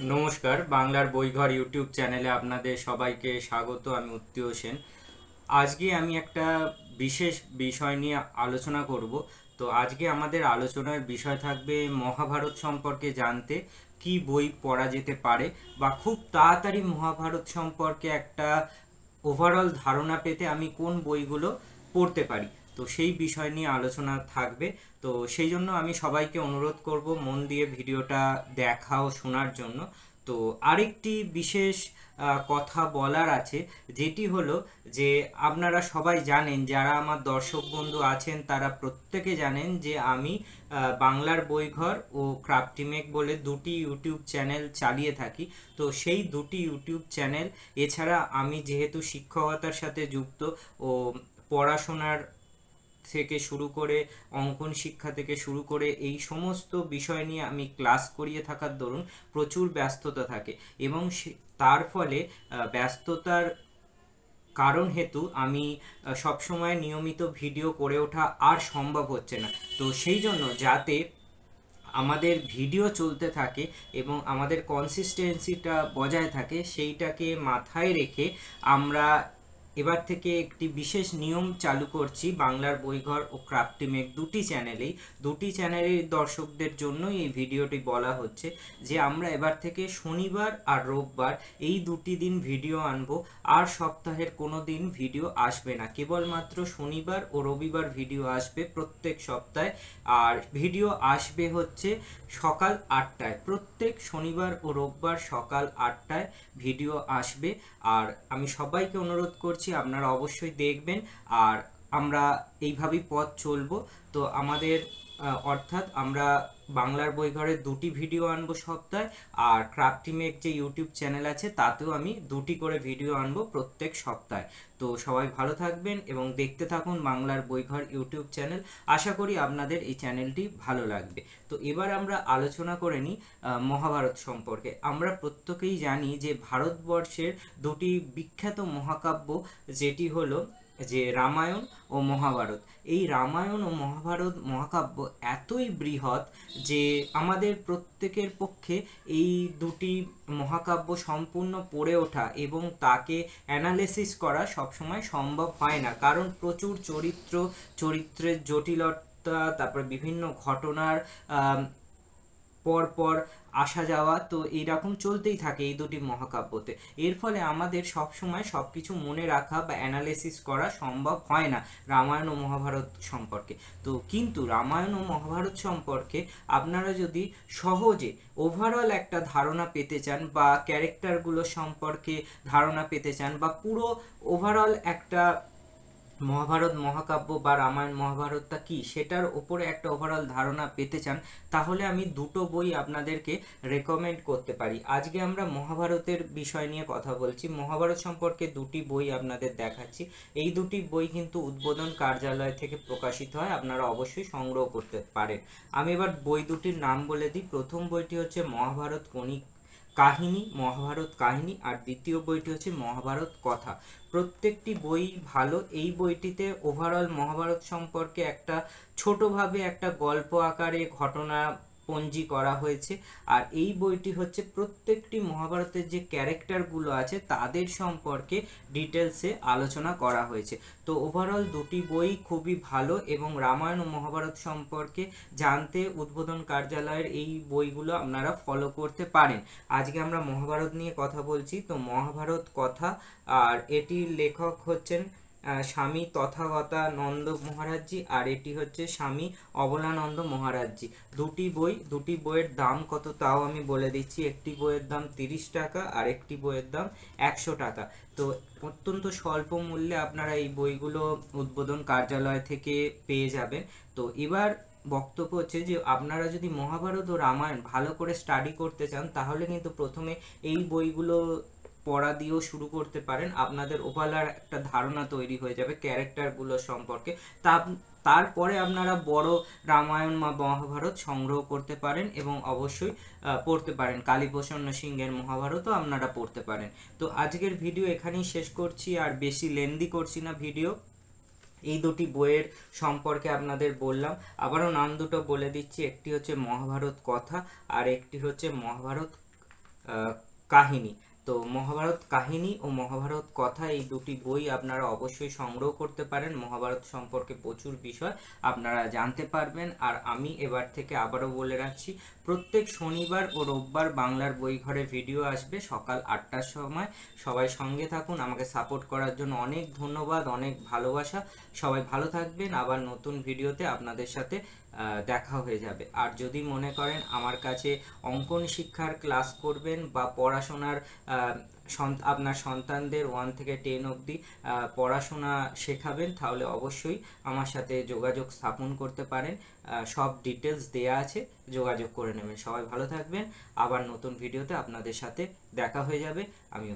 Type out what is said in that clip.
নমস্কার, বাংলার বইঘর ইউটিউব চ্যানেলে আপনাদের সবাইকে স্বাগত। আমি উত্তীয় সেন। আজকে আমি একটা বিশেষ বিষয় নিয়ে আলোচনা করব। তো আজকে আমাদের আলোচনার বিষয় থাকবে মহাভারত সম্পর্কে জানতে কি বই পড়া যেতে পারে, বা খুব তাড়াতাড়ি মহাভারত সম্পর্কে একটা ওভারঅল ধারণা পেতে আমি কোন বইগুলো পড়তে পারি। তো সেই বিষয় নিয়ে আলোচনা থাকবে। তো সেই জন্য আমি সবাইকে অনুরোধ করব মন দিয়ে ভিডিওটা দেখা ও শোনার জন্য। তো আরেকটি বিশেষ কথা বলার আছে, যেটি হলো যে আপনারা সবাই জানেন, যারা আমার দর্শক বন্ধু আছেন তারা প্রত্যেকে জানেন যে আমি বাংলার বইঘর ও ক্রাফটিমেক বলে দুটি ইউটিউব চ্যানেল চালিয়ে থাকি। তো সেই দুটি ইউটিউব চ্যানেল এছাড়া আমি যেহেতু শিক্ষকতার সাথে যুক্ত ও পড়াশোনার থেকে শুরু করে অঙ্কন শিক্ষা থেকে শুরু করে এই সমস্ত বিষয় নিয়ে আমি ক্লাস করিয়ে থাকার দরুন প্রচুর ব্যস্ততা থাকে, এবং তার ফলে ব্যস্ততার কারণ হেতু আমি সবসময় নিয়মিত ভিডিও করে ওঠা আর সম্ভব হচ্ছে না। তো সেই জন্য যাতে আমাদের ভিডিও চলতে থাকে এবং আমাদের কনসিস্টেন্সিটা বজায় থাকে, সেইটাকে মাথায় রেখে আমরা এবার থেকে একটি বিশেষ নিয়ম চালু করছি বাংলার বইঘর ও ক্রাফটিমেক দুটি চ্যানেলের দর্শকদের জন্যই এই ভিডিওটি বলা হচ্ছে যে আমরা এবার থেকে শনিবার আর রোববার এই দুটি দিন ভিডিও আনবো। আর সপ্তাহের কোনো দিন ভিডিও আসবে না, কেবলমাত্র শনিবার ও রবিবার ভিডিও আসবে প্রত্যেক সপ্তাহে। আর ভিডিও আসবে হচ্ছে সকাল 8টায়, প্রত্যেক শনিবার ও রোববার সকাল 8টায় ভিডিও আসবে। আর আমি সবাইকে অনুরোধ করছি আপনারা অবশ্যই দেখবেন। আর আমরা এইভাবেই পথ চলবো। তো আমাদের অর্থাৎ আমরা বাংলার বইঘরের দুটি ভিডিও আনবো সপ্তাহে, আর ক্রাফটিমেক যে ইউটিউব চ্যানেল আছে তাতেও আমি দুটি করে ভিডিও আনবো প্রত্যেক সপ্তাহে। তো সবাই ভালো থাকবেন এবং দেখতে থাকুন বাংলার বইঘর ইউটিউব চ্যানেল। আশা করি আপনাদের এই চ্যানেলটি ভালো লাগবে। তো এবার আমরা আলোচনা করে নিই মহাভারত সম্পর্কে। আমরা প্রত্যেকেই জানি যে ভারতবর্ষের দুটি বিখ্যাত মহাকাব্য, যেটি হলো যে রামায়ণ ও মহাভারত। এই রামায়ণ ও মহাভারত মহাকাব্য এতই বৃহৎ যে আমাদের প্রত্যেকের পক্ষে এই দুটি মহাকাব্য সম্পূর্ণ পড়ে ওঠা এবং তাকে অ্যানালিসিস করা সবসময় সম্ভব হয় না, কারণ প্রচুর চরিত্রের জটিলতা, তারপর বিভিন্ন ঘটনার পর পর আসা যাওয়া, তো এইরকম চলতেই থাকে এই দুটি মহাকাব্যতে। এর ফলে আমাদের সব সময় সব কিছু মনে রাখা বা অ্যানালিসিস করা সম্ভব হয় না রামায়ণ ও মহাভারত সম্পর্কে। তো কিন্তু রামায়ণ ও মহাভারত সম্পর্কে আপনারা যদি সহজে ওভারঅল একটা ধারণা পেতে চান, বা ক্যারেক্টারগুলো সম্পর্কে ধারণা পেতে চান, বা পুরো ওভারঅল একটা মহাভারত মহাকাব্য বা রামায়ণ মহাভারতটা কি সেটার ওপরে একটা ওভারঅল ধারণা পেতে চান, তাহলে আমি দুটো বই আপনাদেরকে রেকমেন্ড করতে পারি। আজকে আমরা মহাভারতের বিষয় নিয়ে কথা বলছি। মহাভারত সম্পর্কে দুটি বই আপনাদের দেখাচ্ছি। এই দুটি বই কিন্তু উদ্বোধন কার্যালয় থেকে প্রকাশিত হয়, আপনারা অবশ্যই সংগ্রহ করতে পারেন। আমি এবার বই দুটির নাম বলে দিই। প্রথম বইটি হচ্ছে মহাভারত কাহিনী, আর দ্বিতীয় বইটি হচ্ছে মহাভারত কথা। প্রত্যেকটি বই ভালো। এই বইটিতে ওভারঅল মহাভারত সম্পর্কে একটা ছোটভাবে একটা গল্প আকারে ঘটনা পঞ্জি করা হয়েছে। আর এই বইটি হচ্ছে প্রত্যেকটি মহাভারতের যে ক্যারেক্টারগুলো আছে তাদের সম্পর্কে ডিটেলসে আলোচনা করা হয়েছে। তো ওভারঅল দুটি বই খুবই ভালো, এবং রামায়ণ ও মহাভারত সম্পর্কে জানতে উদ্বোধন কার্যালয়ের এই বইগুলো আপনারা ফলো করতে পারেন। আজকে আমরা মহাভারত নিয়ে কথা বলছি। তো মহাভারত কথা, আর এটির লেখক হচ্ছেন স্বামী তথাগতানন্দ মহারাজজি, আর এটি হচ্ছে স্বামী অবলানন্দ মহারাজজি। দুটি বইয়ের দাম কত তাও আমি বলে দিচ্ছি। একটি বইয়ের দাম 30 টাকা, আর একটি বইয়ের দাম 100 টাকা। তো অত্যন্ত স্বল্প মূল্যে আপনারা এই বইগুলো উদ্বোধন কার্যালয় থেকে পেয়ে যাবেন। তো এবার বক্তব্য হচ্ছে যে আপনারা যদি মহাভারত ও রামায়ণ ভালো করে স্টাডি করতে চান, তাহলে কিন্তু প্রথমে এই বইগুলো পড়া দিয়েও শুরু করতে পারেন। আপনাদের ওভারঅল একটা ধারণা তৈরি হয়ে যাবে ক্যারেক্টারগুলো সম্পর্কে। তা তারপরে আপনারা বড় রামায়ণ বা মহাভারত সংগ্রহ করতে পারেন, এবং অবশ্যই পড়তে পারেন। কালীপ্রসন্ন সিংহের মহাভারতও আপনারা পড়তে পারেন। তো আজকের ভিডিও এখানেই শেষ করছি, আর বেশি লেন্দি করছি না ভিডিও। এই দুটি বইয়ের সম্পর্কে আপনাদের বললাম, আবারও নাম দুটো বলে দিচ্ছি। একটি হচ্ছে মহাভারত কথা, আর একটি হচ্ছে মহাভারত আহ, কাহিনী। তো মহাভারত কাহিনী ও মহাভারত কথা এই দুটি বই আপনারা অবশ্যই সংগ্রহ করতে পারেন। মহাভারত সম্পর্কে প্রচুর বিষয় আপনারা জানতে পারবেন। আর আমি এবার থেকে আবারও বলে রাখছি, প্রত্যেক শনিবার ও রোববার বাংলার বই ঘরে ভিডিও আসবে সকাল 8টার সময়। সবাই সঙ্গে থাকুন, আমাকে সাপোর্ট করার জন্য অনেক ধন্যবাদ, অনেক ভালোবাসা। সবাই ভালো থাকবেন, আবার নতুন ভিডিওতে আপনাদের সাথে দেখা হয়ে যাবে। আর যদি মনে করেন আমার কাছে অঙ্কন শিক্ষার ক্লাস করবেন বা পড়াশোনার আপনার সন্তানদের 1 থেকে 10 অবধি পড়াশোনা শেখাবেন, তাহলে অবশ্যই আমার সাথে যোগাযোগ স্থাপন করতে পারেন। সব ডিটেলস দেয়া আছে, যোগাযোগ করে নেবেন। সবাই ভালো থাকবেন, আবার নতুন ভিডিওতে আপনাদের সাথে দেখা হয়ে যাবে। আমি